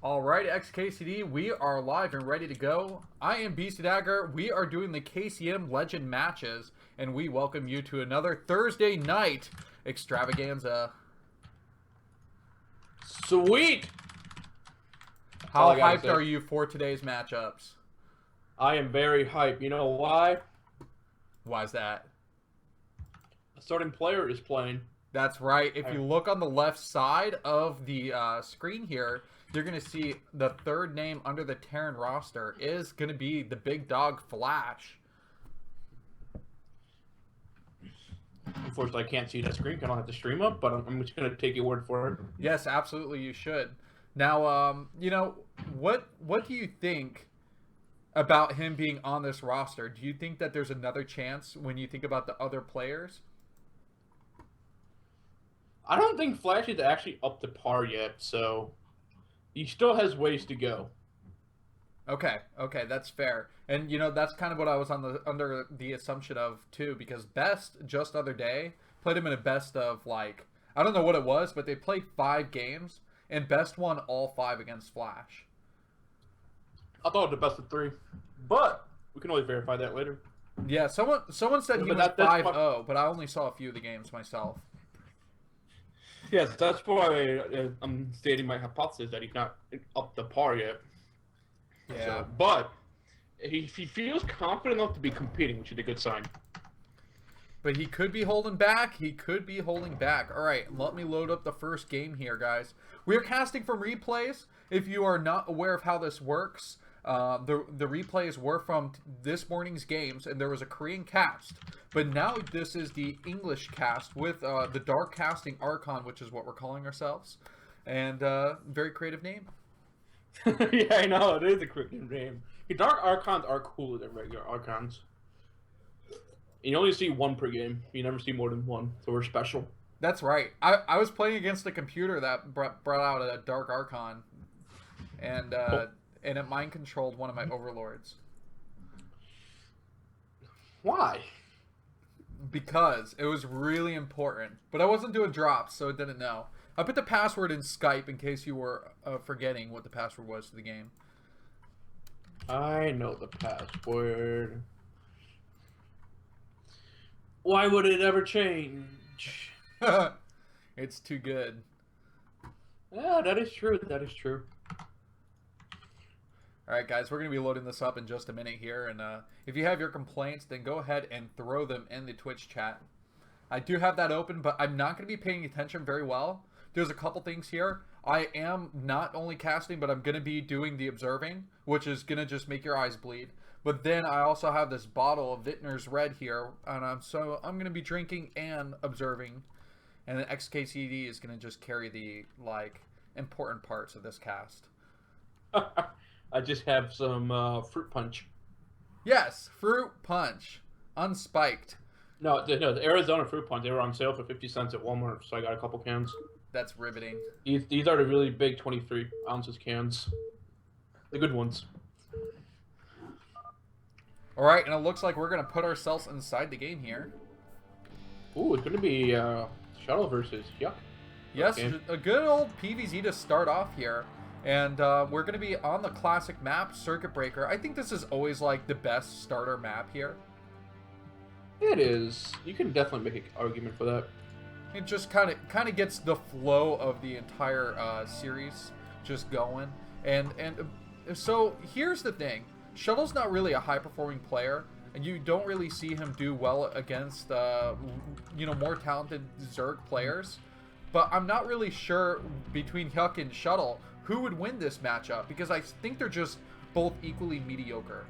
Alright, XKCD, we are live and ready to go. I am Beast Dagger. We are doing the KCM Legend matches, and we welcome you to another Thursday night extravaganza. Sweet! How hyped are you for today's matchups? I am very hyped. You know why? Why is that? A certain player is playing. That's right. If you look on the left side of the screen here, you're going to see the third name under the Terran roster is going to be the big dog Flash. Unfortunately, I can't see that screen. I don't have the stream up, but I'm just going to take your word for it. Yes, absolutely, you should. Now, you know, what do you think about him being on this roster? Do you think that there's another chance when you think about the other players? I don't think Flash is actually up to par yet, so he still has ways to go. Okay, that's fair. And you know, that's kind of what I was under the assumption of too, because Best just the other day played him in a best of, like, I don't know what it was, but they played 5 games and Best won all 5 against Flash. I thought it was the best of 3, but we can always verify that later. Yeah, someone said he went 5-0, but I only saw a few of the games myself. Yes, that's why I'm stating my hypothesis that he's not up to par yet. Yeah. So, but he feels confident enough to be competing, which is a good sign. But he could be holding back. All right, let me load up the first game here, guys. We are casting from replays. If you are not aware of how this works, the replays were from this morning's games, and there was a Korean cast. But now this is the English cast with the Dark Casting Archon, which is what we're calling ourselves. And very creative name. Yeah, I know, it is a creative name. The Dark Archons are cooler than regular Archons. You only see 1 per game. You never see more than 1, so we're special. That's right. I was playing against a computer that brought out a Dark Archon. And it mind-controlled one of my overlords. Why? Because it was really important. But I wasn't doing drops, so it didn't know. I put the password in Skype in case you were forgetting what the password was to the game. I know the password. Why would it ever change? It's too good. Yeah, that is true. That is true. Alright guys, we're going to be loading this up in just a minute here, and if you have your complaints, then go ahead and throw them in the Twitch chat. I do have that open, but I'm not going to be paying attention very well. There's a couple things here. I am not only casting, but I'm going to be doing the observing, which is going to just make your eyes bleed. But then I also have this bottle of Vintner's Red here, and I'm going to be drinking and observing, and the XKCD is going to just carry the, like, important parts of this cast. I just have some fruit punch. Yes, fruit punch, unspiked. No, the Arizona fruit punch. They were on sale for 50 cents at Walmart, so I got a couple cans. That's riveting. These are the really big 23 ounces cans, the good ones. All right, and it looks like we're gonna put ourselves inside the game here. Ooh, it's gonna be shuttle versus Yuck. Yes, okay. A good old PvZ to start off here. And we're going to be on the classic map, Circuit Breaker. I think this is always, like, the best starter map here. It is. You can definitely make an argument for that. It just kind of gets the flow of the entire series just going. And so here's the thing. Shuttle's not really a high-performing player, and you don't really see him do well against, you know, more talented Zerg players. But I'm not really sure between Hyuk and Shuttle who would win this matchup, because I think they're just both equally mediocre.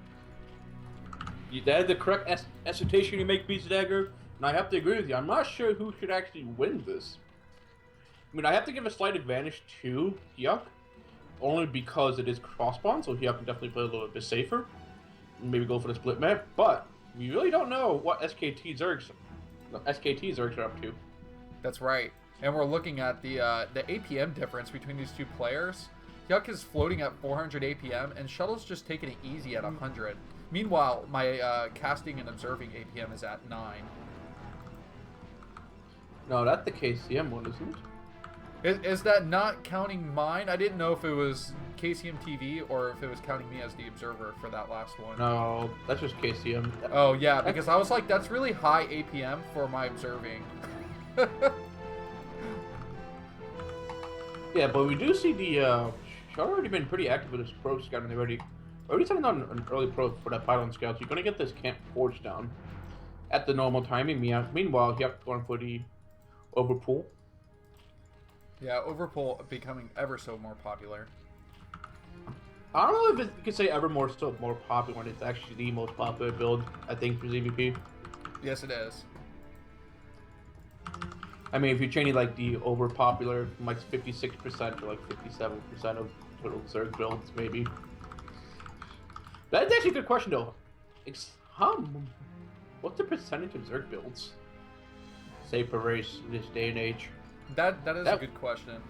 That is the correct assertion you make, Beast Dagger, and I have to agree with you. I'm not sure who should actually win this. I mean, I have to give a slight advantage to Hyuk, only because it is cross-spawn, so Hyuk can definitely play a little bit safer, and maybe go for the split map, but we really don't know what SKT Zergs are up to. That's right. And we're looking at the APM difference between these two players. Hyuk is floating at 400 APM, and Shuttle's just taking it easy at 100. Meanwhile, my casting and observing APM is at 9. No, that's the KCM one, isn't it? Is that not counting mine? I didn't know if it was KCM TV or if it was counting me as the observer for that last one. No, that's just KCM. Oh, yeah, because I was like, that's really high APM for my observing. Yeah, but we do see the Shard already been pretty active with his pro scouting already. Already sending on an early pro for that pylon scout. So you're gonna get this camp forge down at the normal timing. Meanwhile, you have going for the overpull. Yeah, overpull becoming ever so more popular. I don't know if you could say ever more popular when it's actually the most popular build, I think, for ZVP. Yes, it is. I mean, if you're chaining like the over popular from like 56% to like 57% of total Zerg builds, maybe. That's actually a good question though. What's the percentage of Zerg builds? Say per race in this day and age. That is a good question.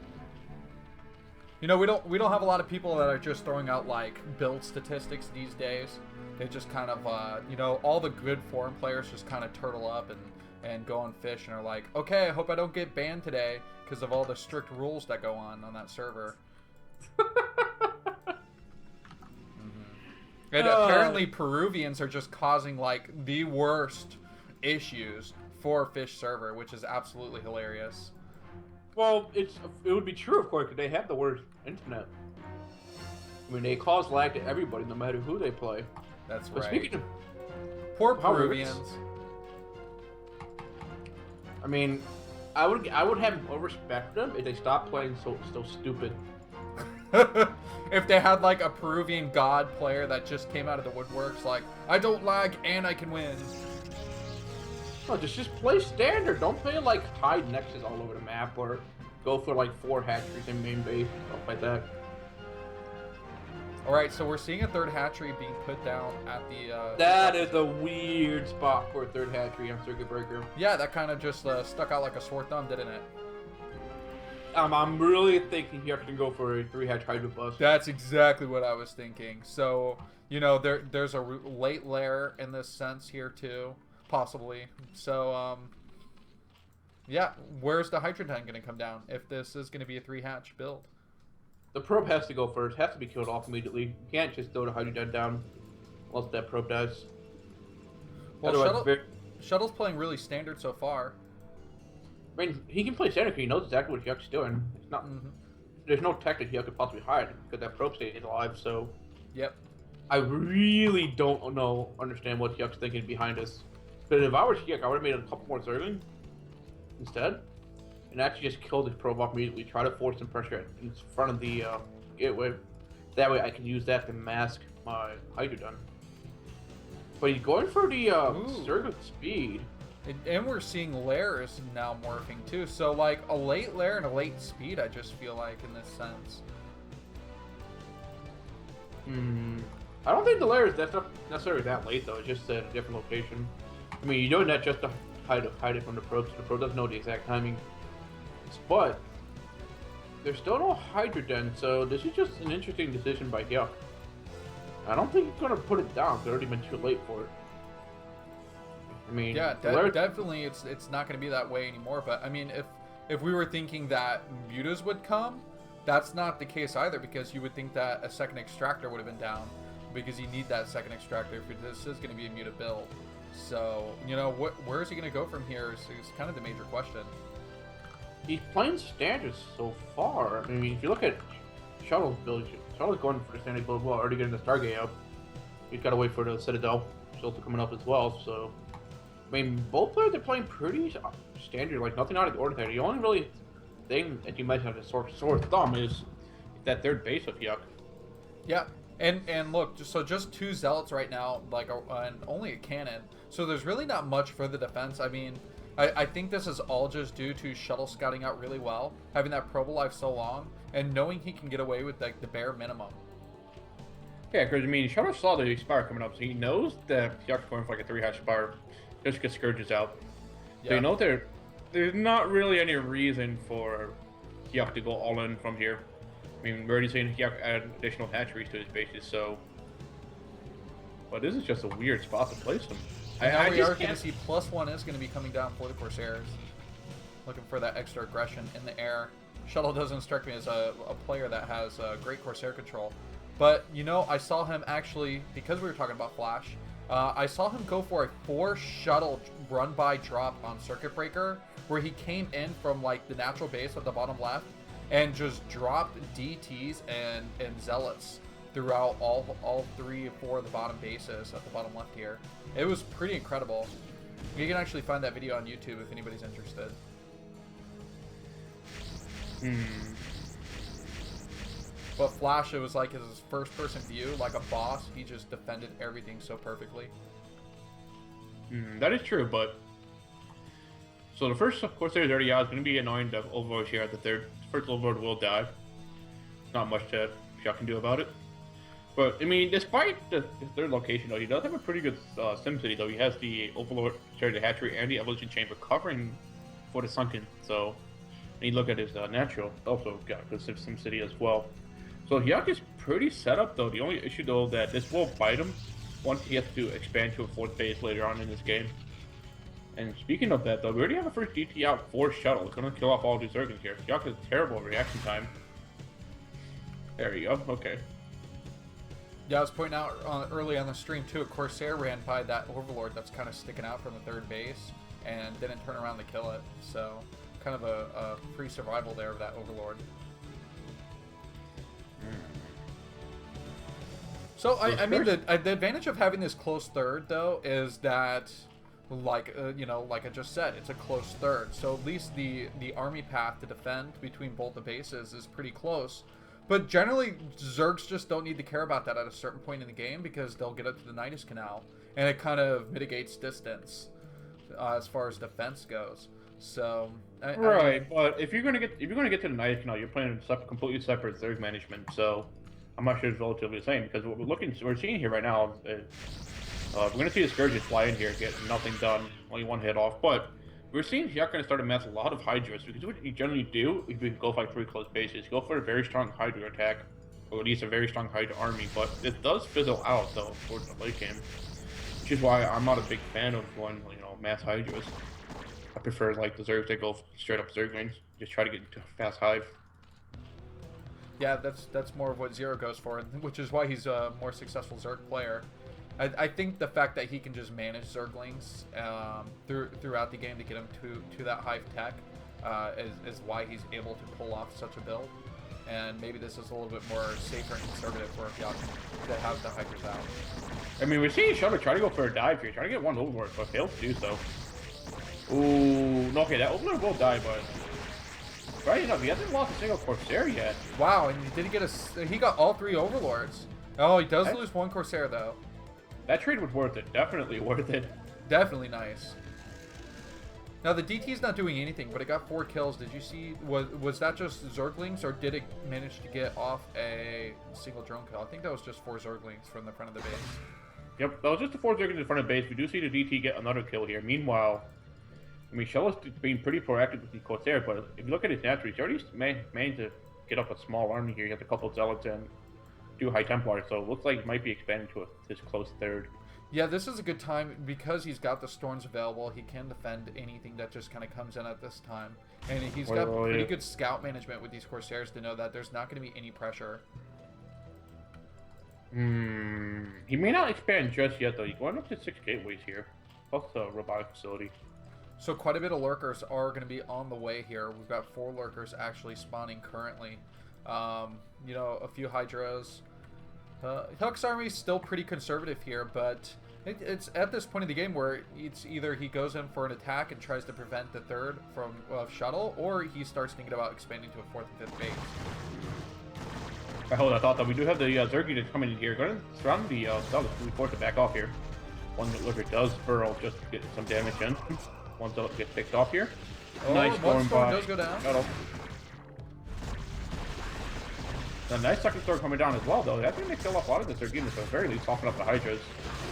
You know, we don't have a lot of people that are just throwing out like build statistics these days. They just kind of you know, all the good foreign players just kind of turtle up and go on fish and are like, okay, I hope I don't get banned today because of all the strict rules that go on that server. And apparently Peruvians are just causing like the worst issues for Fish server, which is absolutely hilarious. Well, it would be true, of course, because they have the worst internet. I mean, they cause lag to everybody, no matter who they play. That's But right. speaking of Poor Peruvians. I mean, I would have more respect for them if they stopped playing so stupid. If they had like a Peruvian god player that just came out of the woodworks, like, I don't lag and I can win. No, just play standard. Don't play like hide nexus all over the map or go for like 4 hatcheries in main base, stuff like that. Alright, so we're seeing a third hatchery being put down at the... That is a weird spot for a third hatchery on Circuit Breaker. Yeah, that kind of just stuck out like a sore thumb, didn't it? I'm really thinking you have to go for a 3-hatch Hydro Bus. That's exactly what I was thinking. So, you know, there's a late lair in this sense here too, possibly. So, yeah, where's the Hydrogen going to come down if this is going to be a 3-hatch build? The probe has to go first, has to be killed off immediately. You can't just throw the Hydrogen down unless that probe dies. Well, Shuttle's playing really standard so far. I mean, he can play standard because he knows exactly what Yuck's doing. It's not. There's no tech that Yuck could possibly hide because that probe state is alive. So. Yep. I really don't understand what Yuck's thinking behind this. But if I was Yuck, I would have made a couple more Zergling instead, and actually just killed his probe off immediately. Try to force some pressure in front of the gateway. That way, I can use that to mask my Hydrodon. But he's going for the Zerg speed. And we're seeing lairs now morphing too. So like a late lair and a late speed, I just feel like in this sense. I don't think the lair is not necessarily that late though. It's just at a different location. I mean, you're doing that just to hide it from the probe, so the probe doesn't know the exact timing. But there's still no Hydrogen, so this is just an interesting decision by Yuck. I don't think he's gonna put it down. It's already been too late for it. I mean, yeah, definitely, it's not going to be that way anymore. But I mean, if we were thinking that mutas would come, that's not the case either, because you would think that a second extractor would have been down, because you need that second extractor if this is going to be a muta build. So you know, where is he going to go from here is kind of the major question. He's playing standards so far. I mean, if you look at Shuttle's build, Shuttle's going for the standard build. Well, already getting the Stargate up. He's got to wait for the Citadel. It's also coming up as well. So. I mean, both players are playing pretty standard, like nothing out of the ordinary. The only really thing that you might have a sore thumb is that third base of Yuck. Yeah, and look, just 2 zealots right now, like and only a cannon. So there's really not much for the defense. I mean, I think this is all just due to Shuttle scouting out really well, having that probe alive so long, and knowing he can get away with like the bare minimum. Yeah, because I mean, Shuttle saw the Spire coming up, so he knows that Yuck's going for like a 3-hatch Spire. Just get Scourges out. Yeah. So you know there's not really any reason for Yuck to go all in from here. I mean, we're already seeing Yuck add additional hatcheries to his bases, so... But this is just a weird spot to place them. Now we are going to see +1 is going to be coming down for the Corsairs. Looking for that extra aggression in the air. Shuttle doesn't strike me as a player that has great Corsair control. But, you know, I saw him actually, because we were talking about Flash, I saw him go for a 4 shuttle run-by drop on Circuit Breaker, where he came in from, like, the natural base at the bottom left, and just dropped DTs and Zealots throughout all 3 or 4 of the bottom bases at the bottom left here. It was pretty incredible. You can actually find that video on YouTube if anybody's interested. But Flash, it was like his first-person view, like a boss. He just defended everything so perfectly. That is true, but... So the first Corsair is already out. It's going to be annoying to Overlord here. The first Overlord will die. Not much that Shot can do about it. But, I mean, despite the third location, though, he does have a pretty good SimCity, though. He has the Overlord, the Hatchery, and the Evolution Chamber covering for the Sunken. So, and you look at his natural, also got a good SimCity as well. So Hyuk is pretty set up, though. The only issue, though, that this will bite him once he has to expand to a 4th base later on in this game. And speaking of that, though, we already have a first DT out for Shuttle. It's going to kill off all these Zerglings here. Hyuk has terrible reaction time. There you go. Okay. Yeah, I was pointing out early on the stream, too, a Corsair ran by that Overlord that's kind of sticking out from the 3rd base and didn't turn around to kill it. So, kind of a free survival there of that Overlord. So I mean the advantage of having this close 3rd though is that, like you know, like I just said, it's a close 3rd. So at least the army path to defend between both the bases is pretty close. But generally, Zergs just don't need to care about that at a certain point in the game because they'll get up to the Nidus Canal, and it kind of mitigates distance as far as defense goes. So right, but if you're gonna get to the Nidus Canal, you're playing in completely separate Zerg management. So I'm not sure it's relatively the same because what we're seeing here right now is we're going to see the Scourges fly in here, get nothing done, only 1 hit off. But we're seeing Hyuk going to start to mass a lot of Hydras because what you generally do if you go fight 3 close bases, go for a very strong Hydra attack, or at least a very strong Hydra army. But it does fizzle out though towards the late game, which is why I'm not a big fan of going mass Hydras. I prefer like the Zergs that go straight up Zerglings, just try to get into a fast hive. Yeah, that's more of what Zero goes for, which is why he's a more successful Zerg player. I think the fact that he can just manage Zerglings throughout the game to get him to that hive tech is why he's able to pull off such a build. And maybe this is a little bit more safer and conservative for Hyuk to have the Hydras out. I mean, we're seeing Shudder try to go for a dive here, trying to get 1 Overlord, but fails to do so. Ooh, no, okay, that Overlord will die, but... Right enough, he hasn't lost a single Corsair yet. Wow, and did he get he got all 3 Overlords. Oh, he does lose 1 Corsair, though. That trade was worth it. Definitely worth it. Definitely nice. Now, the DT's not doing anything, but it got 4 kills. Did you see, was that just Zerglings, or did it manage to get off a single drone kill? I think that was just 4 Zerglings from the front of the base. Yep, that was just the 4 Zerglings in front of the base. We do see the DT get another kill here. Meanwhile, I mean, Shell is being pretty proactive with the Corsair, but if you look at his natural, he's already managed to get up a small army here. He has a couple of Zealots and 2 High Templars, so it looks like he might be expanding to his close 3rd. Yeah, this is a good time because he's got the Storms available. He can defend anything that just kind of comes in at this time. And he's got pretty good scout management with these Corsairs to know that there's not going to be any pressure. He may not expand just yet, though. He's going up to 6 gateways here, plus the robotic facility. So quite a bit of lurkers are going to be on the way here. We've got 4 lurkers actually spawning currently. You know, a few Hydras. Hyuk's army is still pretty conservative here, but it's at this point in the game where it's either he goes in for an attack and tries to prevent the 3rd from Shuttle, or he starts thinking about expanding to a 4th and 5th base. Hold on, I thought that we do have the Zerg units coming in here. Going to surround the Zealots. We force it back off here. One lurker does burrow just to get some damage in. One Zealot gets picked off here. Oh, nice one storm by does go down. Shuttle. A nice second storm coming down as well, though. I think they kill off a lot of the Zerg units, so at the very least, soften up the Hydras.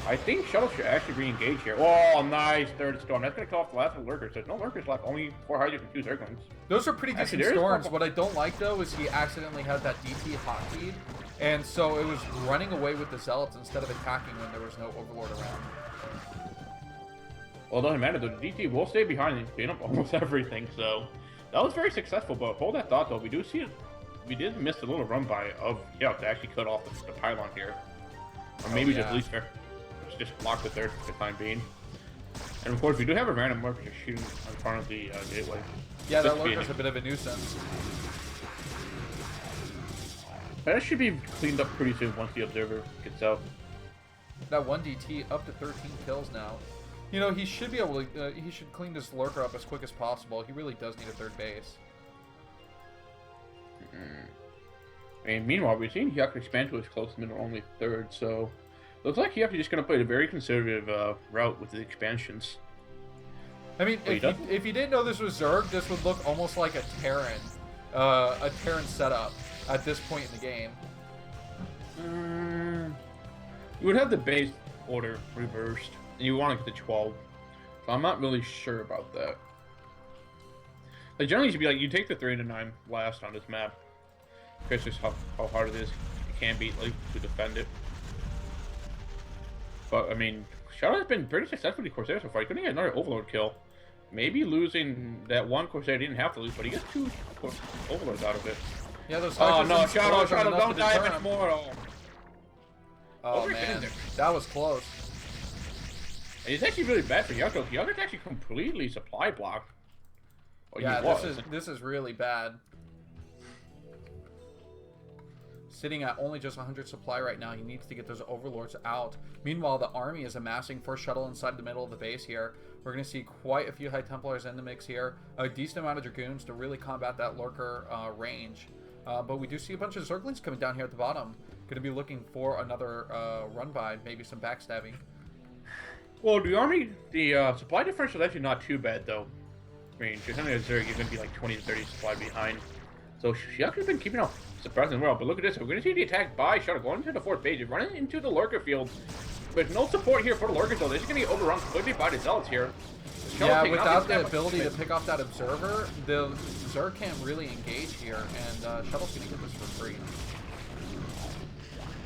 I think Shuttle should actually re-engage here. Oh, nice 3rd storm. That's going to kill off the last of the lurkers. There's no lurkers left, only 4 Hydras and 2 Zerglings. Those are pretty decent storms. What I don't like, though, is he accidentally had that DT hot feed, and so it was running away with the Zealots instead of attacking when there was no Overlord around. Well, it doesn't matter, though. The DT will stay behind and clean up almost everything, so That was very successful, but hold that thought though. We do see it. We did miss a little run by of Yuck to actually cut off the pylon here, or maybe just leave her, just block the third for the time being. And of course, we do have a random lurker shooting in front of the gateway. Yeah, that lurker's a bit of a nuisance. That should be cleaned up pretty soon once the observer gets out. That 1DT up to 13 kills now. You know, he should be able to, he should clean this lurker up as quick as possible. He really does need a third base. I mean, meanwhile, we've seen Yuck expand to his close middle only third, so looks like Yuck is just going to play a very conservative route with the expansions. I mean, if you didn't know this was Zerg, this would look almost like a Terran setup at this point in the game. You would have the base order reversed, and you want to get to 12. So I'm not really sure about that. Like, generally, it should be like, you take the 3 to 9 last on this map. Because just how hard it is. You can beat, like, to defend it. But, I mean, Shadow has been pretty successful with Corsair so far. He couldn't get another Overlord kill. Maybe losing that one Corsair he didn't have to lose, but he gets 2 Overlords out of it. Yeah, those oh no, Shadow, don't die much more. Oh man, that was close. And it's actually really bad for Yucko. Yucko's actually completely supply blocked. Well, yeah, this is really bad. Sitting at only just 100 supply right now, he needs to get those Overlords out. Meanwhile, the army is amassing for shuttle inside the middle of the base here. We're going to see quite a few High Templars in the mix here. A decent amount of Dragoons to really combat that Lurker range. But we do see a bunch of Zerglings coming down here at the bottom. Going to be looking for another run by, maybe some backstabbing. well, the army, the supply differential is actually not too bad, though. I mean, if you're sending a Zerg, you're going to be like 20 to 30 supply behind. So she actually been keeping up surprisingly well. But look at this. We're going to see the attack by Shuttle going into the 4th base. He's running into the Lurker field. With no support here for the Lurkers, though. They're just going to get overrun completely by the Zealots here. Yeah, without the ability to pick off that Observer, the Zerg can't really engage here, and Shuttle's going to get this for free.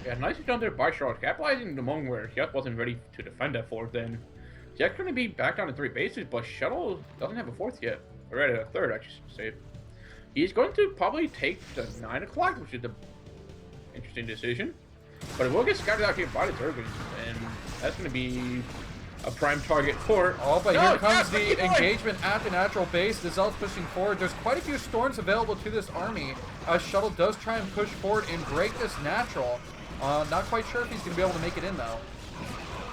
Yeah, nicely done there by Charlotte, capitalizing the moment where Hyuk wasn't ready to defend that 4th, then Hyuk's going to be back down to 3 bases, but Shuttle doesn't have a 4th yet. Or at a 3rd, I should say. He's going to probably take the 9 o'clock, which is an interesting decision. But it will get scattered out here by the Zerg, and that's going to be a prime target for... Oh, but here comes the engagement at the natural base. The Zealots pushing forward. There's quite a few storms available to this army. Shuttle does try and push forward and break this natural. Not quite sure if he's going to be able to make it in, though.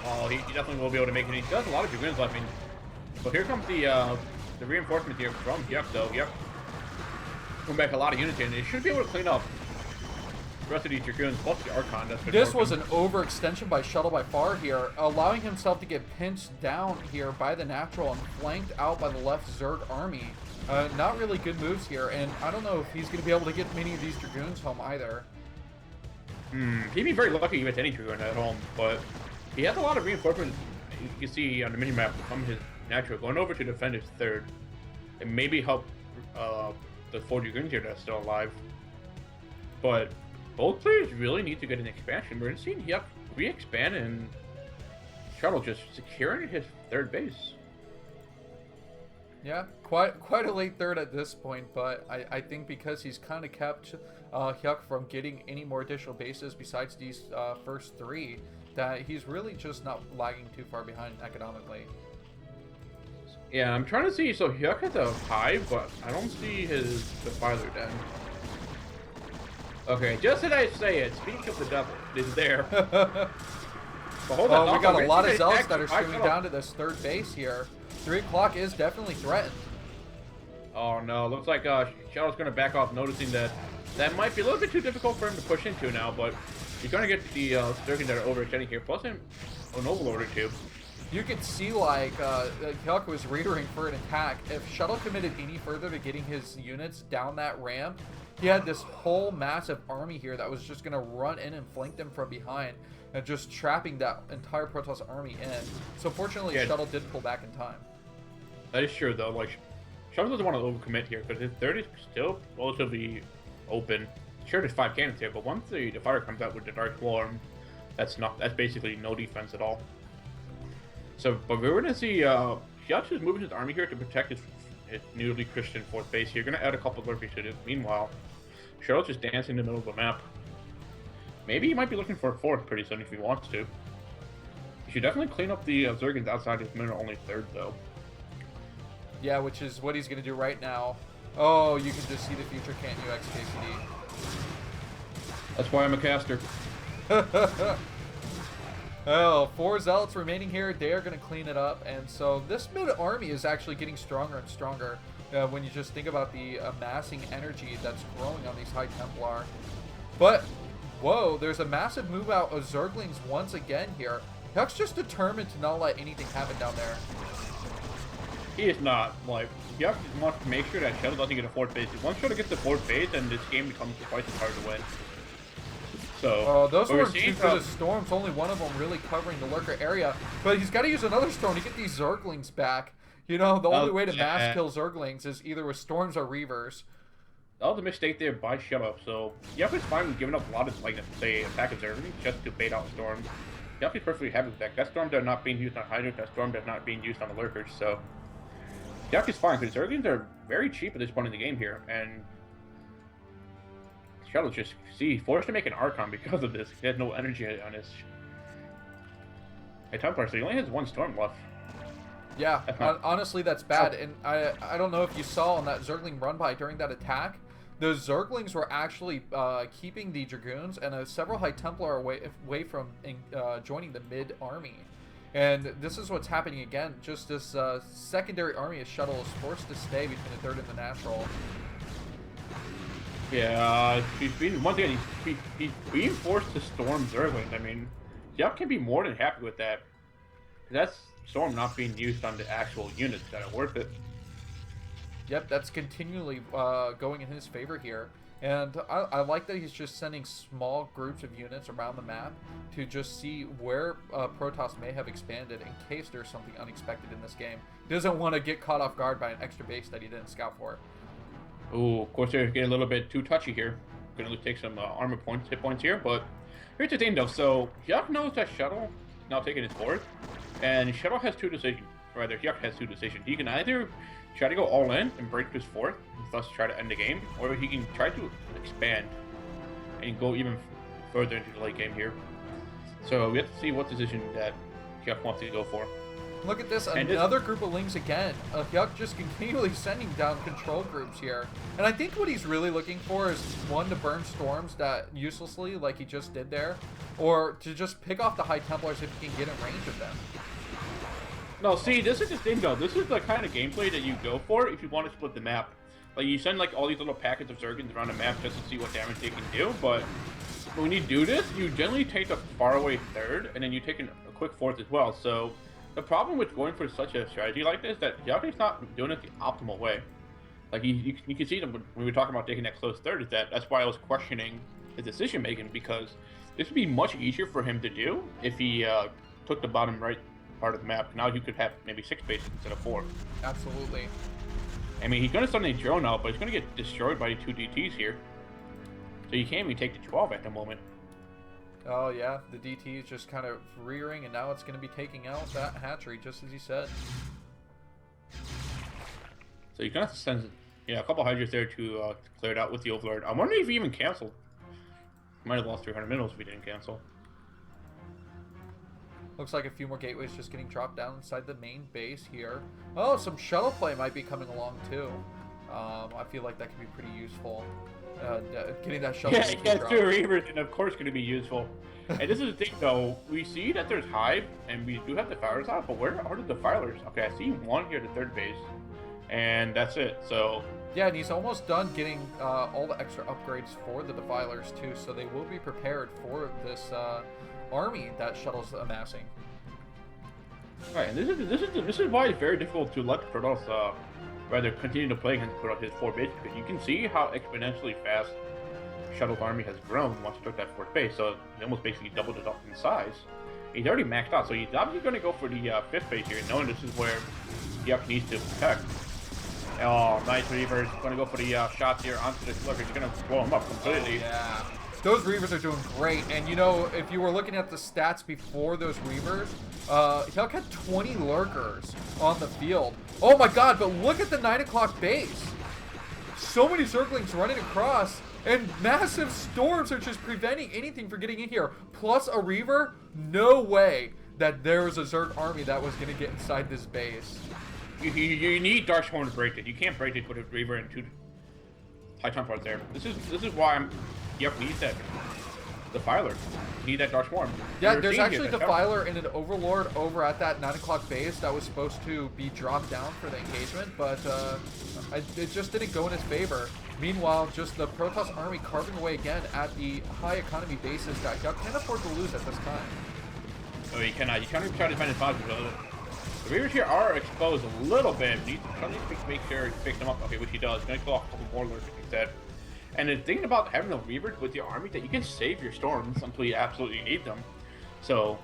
Oh, he definitely will be able to make it in. He does a lot of Dragoons left in. But here comes the reinforcement here from Hyuk, though. Hyuk come back a lot of units in. He should be able to clean up the rest of these Dragoons, plus the Archon. This was an overextension by Shuttle by far here, allowing himself to get pinched down here by the natural and flanked out by the left Zerg army. Not really good moves here, and I don't know if he's going to be able to get many of these Dragoons home either. He'd be very lucky to get any Dragoon at home, but he has a lot of reinforcements. You can see on the minimap from his natural going over to defend his 3rd, and maybe help the 4 Dragoons here that's still alive. But both players really need to get an expansion. We're seeing Hyuk re-expand and Shuttle just securing his 3rd base. Yeah, quite a late 3rd at this point, but I think because he's kind of kept Hyuk from getting any more additional bases besides these first 3, that he's really just not lagging too far behind economically. Yeah, I'm trying to see. So Hyuk has a hive, but I don't see his defiler den. Okay, just as I say it, speaking of the devil, is there. But hold on, we got a lot of Zealots that are streaming down to this 3rd base here. 3 o'clock is definitely threatened. Oh no, looks like Shadow's going to back off, noticing that that might be a little bit too difficult for him to push into now, but he's going to get the Zergin that are overextending here, plus an Overlord or 2. You could see, like, Hyuk was rearing for an attack. If Shuttle committed any further to getting his units down that ramp, he had this whole massive army here that was just going to run in and flank them from behind, and just trapping that entire Protoss army in. So fortunately, Shuttle did pull back in time. That is true, though. Like, Shuttle doesn't want to overcommit here, because his 3rd is still relatively open. Sure, there's 5 cannons here, but once the fire comes out with the Dark Swarm, that's basically no defense at all. So, but we're going to see Hyuk's moving his army here to protect his newly Christian 4th base here. Gonna add a couple of lurkers to it. Meanwhile, Shuttle's just dancing in the middle of the map. Maybe he might be looking for a 4th pretty soon if he wants to. He should definitely clean up the Zergans outside his mineral-only 3rd, though. Yeah, which is what he's going to do right now. Oh, you can just see the future, can't you, XKCD? That's why I'm a caster. Oh, 4 Zealots remaining here. They are going to clean it up. And so this mid-army is actually getting stronger and stronger when you just think about the amassing energy that's growing on these High Templar. But, whoa, there's a massive move out of Zerglings once again here. Huck's just determined to not let anything happen down there. He is not. Like, Yuck wants to make sure that Shuttle doesn't get a 4th base. Once Shuttle gets the 4th base, then this game becomes twice as hard to win. So, those were 2 for the Storms, only one of them really covering the lurker area. But he's got to use another Storm to get these Zerglings back. You know, the only way to mass kill Zerglings is either with Storms or Reavers. That was a mistake there by Shuttle. So, Yuck is fine with giving up a lot of, like, say, attack of Zerglings just to bait out Storm. Yuck is perfectly happy with that. That Storm does not being used on Hydra, that Storm does not being used on the lurkers, so... Yuck is fine, because Zerglings are very cheap at this point in the game here, and... Shuttle's just, forced to make an Archon because of this. He has no energy on his... Hey, Templar, so he only has 1 Storm left. Yeah, honestly, that's bad, and I don't know if you saw on that Zergling run-by during that attack, the Zerglings were actually keeping the Dragoons, and several High Templar away from joining the mid-army. And this is what's happening again. Just this secondary army of Shuttle is forced to stay between the 3rd and the natural. Yeah, he's being being forced to storm Zerglings. I mean, Yuck can be more than happy with that. That's Storm not being used on the actual units that are worth it. Yep, that's continually going in his favor here. And I like that he's just sending small groups of units around the map to just see where Protoss may have expanded in case there's something unexpected in this game. He doesn't want to get caught off guard by an extra base that he didn't scout for. Ooh, of course they're getting a little bit too touchy here. Gonna take some armor points, hit points here, but here's the thing though. So Yuck knows that Shuttle now taking his 4th, and Shuttle has 2 decisions. Rather, Yuck has 2 decisions. He can either try to go all in and break his 4th, and thus try to end the game, or he can try to expand and go even further into the late game here. So we have to see what decision that Yuck wants to go for. Look at this, another group of Lings again. Yuck just continually sending down control groups here. And I think what he's really looking for is, 1, to burn Storms that uselessly, like he just did there, or to just pick off the High Templars if he can get in range of them. No, see, this is the thing though. This is the kind of gameplay that you go for if you want to split the map. Like, you send like all these little packets of Zergans around the map just to see what damage they can do, but when you do this, you generally take a faraway 3rd, and then you take a quick 4th as well. So the problem with going for such a strategy like this is that Japanese not doing it the optimal way. Like, you can see them when we were talking about taking that close 3rd, is that's why I was questioning his decision making, because this would be much easier for him to do if he took the bottom right part of the map. Now you could have maybe 6 bases instead of 4. Absolutely. I mean, he's going to suddenly drone out, but he's going to get destroyed by the 2 DTs here. So you can't even take the 12 at the moment. Oh yeah, the DT is just kind of rearing, and now it's going to be taking out that hatchery, just as he said. So you're going to have to send a couple Hydras there to clear it out with the Overlord. I'm wondering if he even canceled. Might have lost 300 minerals if he didn't cancel. Looks like a few more gateways just getting dropped down inside the main base here. Oh, some shuttle play might be coming along too. I feel like that could be pretty useful. Getting that shuttle. Yeah, he has 2 Reavers, and of course going to be useful. And this is the thing though, we see that there's Hive, and we do have the Defilers out, but where are the Defilers? Okay, I see 1 here at the 3rd base, and that's it, so... Yeah, and he's almost done getting all the extra upgrades for the Defilers too, so they will be prepared for this army that Shuttle's amassing. Right, and this is why it's very difficult to let Protoss rather continue to play against Protoss his 4 base, because you can see how exponentially fast Shuttle's army has grown once he took that 4th base. So he almost basically doubled it up in size. He's already maxed out, so he's obviously going to go for the 5th base here, knowing this is where Yuck needs to protect. Oh, nice Reaver. He's going to go for the shots here onto the Slurker. He's going to blow him up completely. Oh, yeah. those Reavers are doing great. And you know, if you were looking at the stats before those Reavers, Hyuk had 20 lurkers on the field. Oh my god, but look at the 9 o'clock base. So many Zerglings running across, and massive storms are just preventing anything from getting in here. Plus a Reaver, no way that there was a Zerg army that was going to get inside this base. You need Darksworn to break it. You can't break it with a Reaver and 2 high temp there. This is why Yep, we need that Defiler. You need that Darksworn. Yeah, there's actually Defiler and an Overlord over at that 9 o'clock base that was supposed to be dropped down for the engagement, but it just didn't go in his favor. Meanwhile, just the Protoss army carving away again at the high economy bases that Hyuk can't afford to lose at this time. Oh, you cannot. You can't even try to defend his positive. The Reavers here are exposed a little bit. You need to make sure he picks them up. Okay, which he does. He's going to kill off a couple more lurkers instead. And the thing about having the Reavers with your army that you can save your storms until you absolutely need them. So,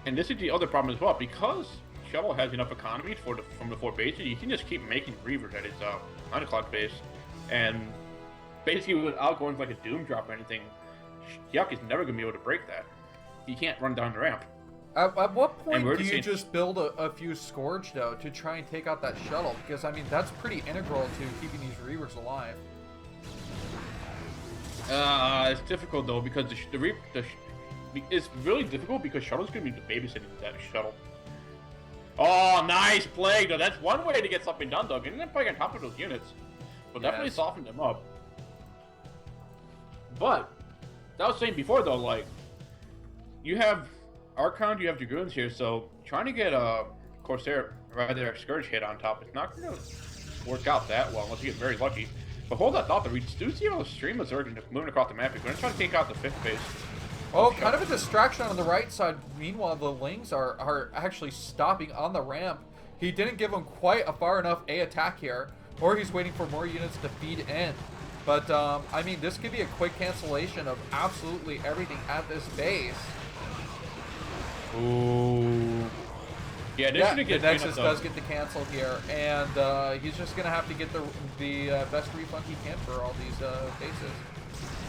and this is the other problem as well. Because Shuttle has enough economy from the 4 bases, you can just keep making Reavers at his 9 o'clock base. And basically without going for like a Doom drop or anything, Hyuk is never going to be able to break that. He can't run down the ramp. At what point do you just build a few Scourge, though, to try and take out that shuttle? Because, I mean, that's pretty integral to keeping these Reavers alive. It's difficult, though, because it's really difficult because Shuttle's going to be babysitting that shuttle. Oh, nice play, though. That's one way to get something done, though. Getting them playing on top of those units will definitely soften them up. But, that was saying before, though, like, you have Archon, you have Dragoons here, so trying to get a Corsair, rather a Scourge hit on top, it's not going to work out that well unless you get very lucky. But hold that thought, though, we do see a stream of Zerg moving across the map. We're going to try to take out the 5th base. Oh, kind of a distraction on the right side. Meanwhile, the Lings are actually stopping on the ramp. He didn't give him quite a far enough A attack here, or he's waiting for more units to feed in. But, I mean, this could be a quick cancellation of absolutely everything at this base. Ooh. Yeah, the Nexus does get the cancel here, and he's just going to have to get the best refund he can for all these bases.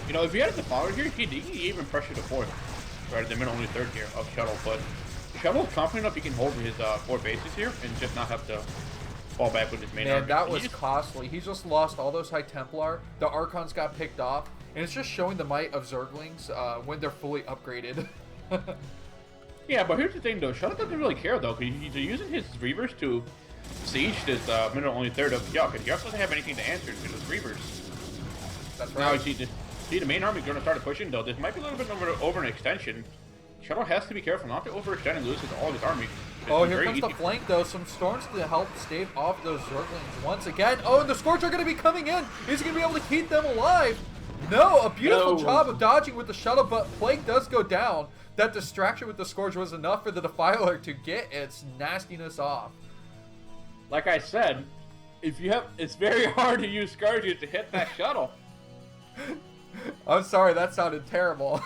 You know, if he had the Defiler here, he can even pressure the 4th, rather than only 3rd here of Shuttle. But Shuttle's confident enough he can hold his 4 bases here and just not have to fall back with his main army. That was costly. He just lost all those High Templar. The Archons got picked off, and it's just showing the might of Zerglings when they're fully upgraded. Yeah, but here's the thing, though. Shuttle doesn't really care, though, because he's using his Reavers to siege this mineral only 3rd of Hyuk, and Hyuk doesn't have anything to answer to those Reavers. That's right. Now, see the main army going to start pushing, though. This might be a little bit over an extension. Shuttle has to be careful not to overextend and lose all of his army. Oh, here comes the flank, though. Some storms to help stave off those Zerglings once again. Oh, and the Scorch are going to be coming in. He's going to be able to keep them alive. No, a beautiful job of dodging with the shuttle, but Plague does go down. That distraction with the Scourge was enough for the Defiler to get its nastiness off. Like I said, it's very hard to use Scourges to hit that shuttle. I'm sorry, that sounded terrible.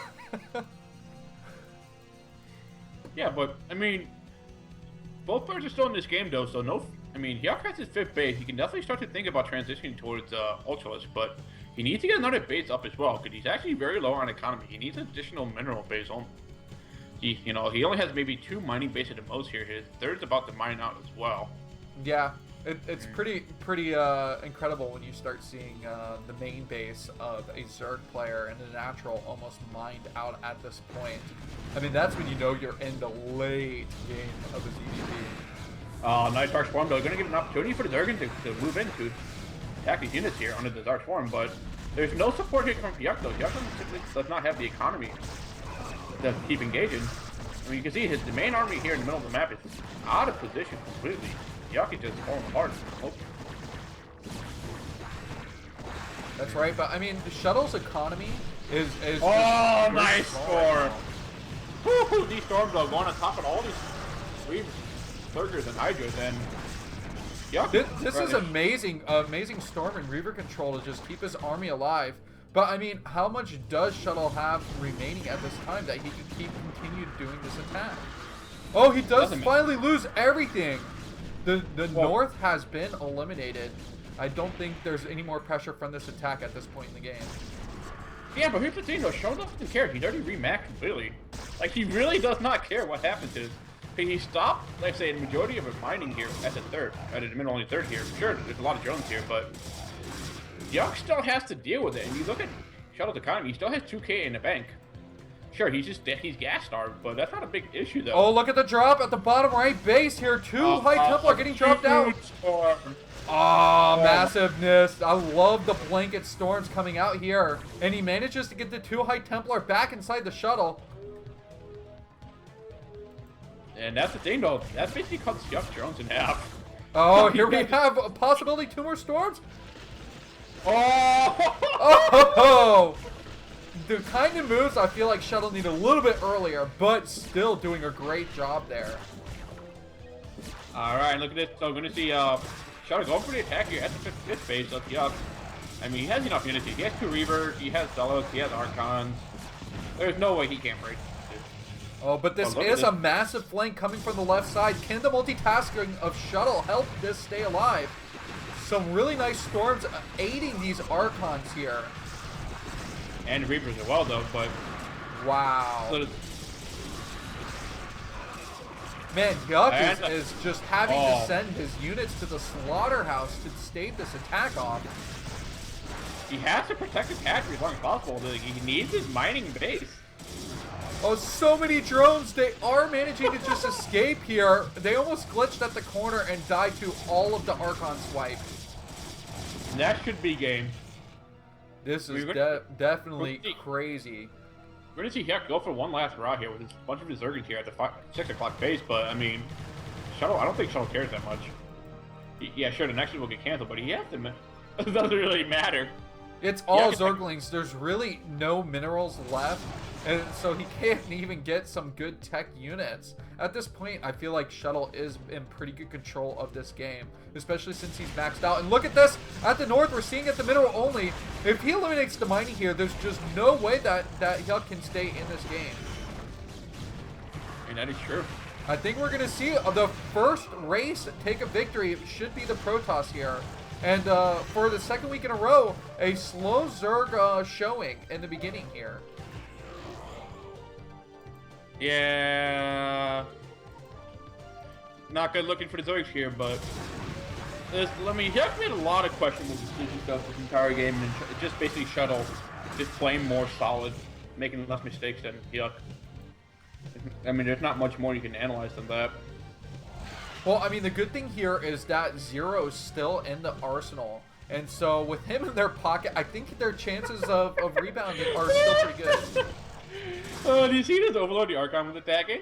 Yeah, but, I mean, both players are still in this game, though, so Hyuk has his 5th base. He can definitely start to think about transitioning towards Ultralisk, but he needs to get another base up as well, because he's actually very low on economy. He needs an additional mineral base only. He only has maybe 2 mining bases at most here. His 3rd's about to mine out as well. Yeah, it's pretty incredible when you start seeing the main base of a Zerg player and a natural almost mined out at this point. I mean, that's when you know you're in the late game of the ZVP. Nice Dark Swarm, though. Going to get an opportunity for the Zerg to move in to attack these units here under the Dark Swarm, but there's no support here from Hyuk, though. Hyuk does not have the economy to keep engaging. I mean, you can see the main army here in the middle of the map is out of position completely. Hyuk is just falling apart. Oh. That's right, but I mean, the shuttle's economy is oh, nice storm! Woo-hoo, these storms are going on top of all these Lurkers and Hydras, and Hyuk. This is amazing storm and Reaver control to just keep his army alive. But, I mean, how much does Shuttle have remaining at this time that he can continue doing this attack? Oh, he does finally lose everything! The North has been eliminated. I don't think there's any more pressure from this attack at this point in the game. Yeah, but here's the thing though, Shuttle doesn't care. He's already remaxed completely. Like, he really does not care what happens to his. He stopped, let's say, the majority of it mining here at the third. At the middle only third here. Sure, there's a lot of drones here, but Yuck still has to deal with it. And you look at Shuttle's economy, he still has 2K in the bank. Sure, he's gas starved, but that's not a big issue though. Oh, look at the drop at the bottom right base here. Two High Templar getting dropped out. Oh, massiveness. I love the blanket storms coming out here. And he manages to get the 2 High Templar back inside the shuttle. And that's the thing though, that basically cuts Yuck's drones in half. Oh, here we have a possibility 2 more storms. Oh! Oh! The kind of moves I feel like Shuttle need a little bit earlier, but still doing a great job there. Alright, look at this. So we're gonna see Shuttle go for the attack here at the 5th phase of Yuck. I mean, he has enough unity. He has 2 Reavers, he has Zealots, he has Archons. There's no way he can't break. Oh, but this is a massive flank coming from the left side. Can the multitasking of Shuttle help this stay alive? Some really nice storms aiding these Archons here. And Reapers as well, though, but... Wow. Man, Yuck is just having to send his units to the slaughterhouse to stave this attack off. He has to protect his hatchery as long as possible. He needs his mining base. Oh, so many drones. They are managing to just escape here. They almost glitched at the corner and died to all of the Archon swipe. That should be game. This is definitely crazy. We're going to see Yuck go for one last route here with a bunch of his Zergons here at the 6 o'clock base, but, I mean, Shuttle, I don't think Shuttle cares that much. Yeah, sure, the next one will get canceled, but he has to... It doesn't really matter. It's all Zerglings. There's really no minerals left, and so he can't even get some good tech units. At this point, I feel like Shuttle is in pretty good control of this game, especially since he's maxed out. And look at this! At the north, we're seeing at the mineral only. If he eliminates the mining here, there's just no way that Yuck can stay in this game. And that is true. I think we're going to see the first race take a victory. It should be the Protoss here. And for the second week in a row, a slow Zerg showing in the beginning here. Yeah. Not good looking for the Zergs here, but... I mean, Yuck made a lot of questionable decisions throughout this entire game, and just basically Shuttle just playing more solid, making less mistakes than Yuck. I mean, there's not much more you can analyze than that. Well, I mean, the good thing here is that Zero's still in the arsenal. And so with him in their pocket, I think their chances of rebounding are still pretty good. Do you see this Overlord the Archon was attacking?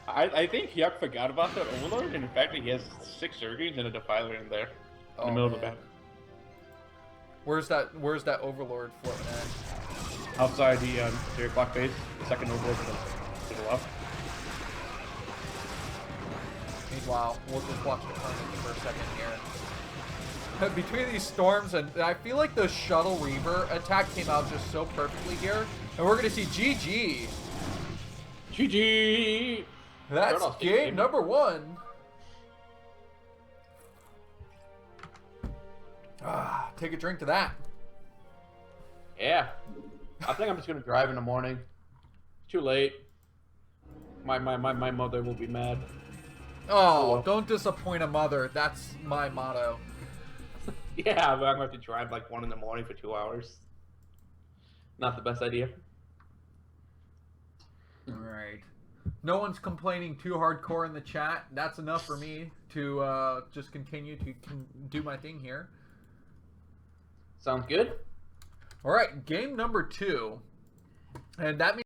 I think Yuck forgot about that Overlord, and in fact he has 6 Zerglings and a Defiler in there. In the middle of the battle. Where's that Overlord floating at? Outside the 3 o'clock base, the second Overlord to the left. Meanwhile, we'll just watch the carnage for a second here. Between these storms, and I feel like the Shuttle Reaver attack came out just so perfectly here. And we're going to see GG. GG! That's game number 1. Take a drink to that. Yeah. I think I'm just going to drive in the morning. It's too late. My mother will be mad. Oh, don't disappoint a mother. That's my motto. Yeah, but I'm going to have to drive like 1 in the morning for 2 hours. Not the best idea. Alright. No one's complaining too hardcore in the chat. That's enough for me to just continue to do my thing here. Sounds good. Alright, game number 2. And that means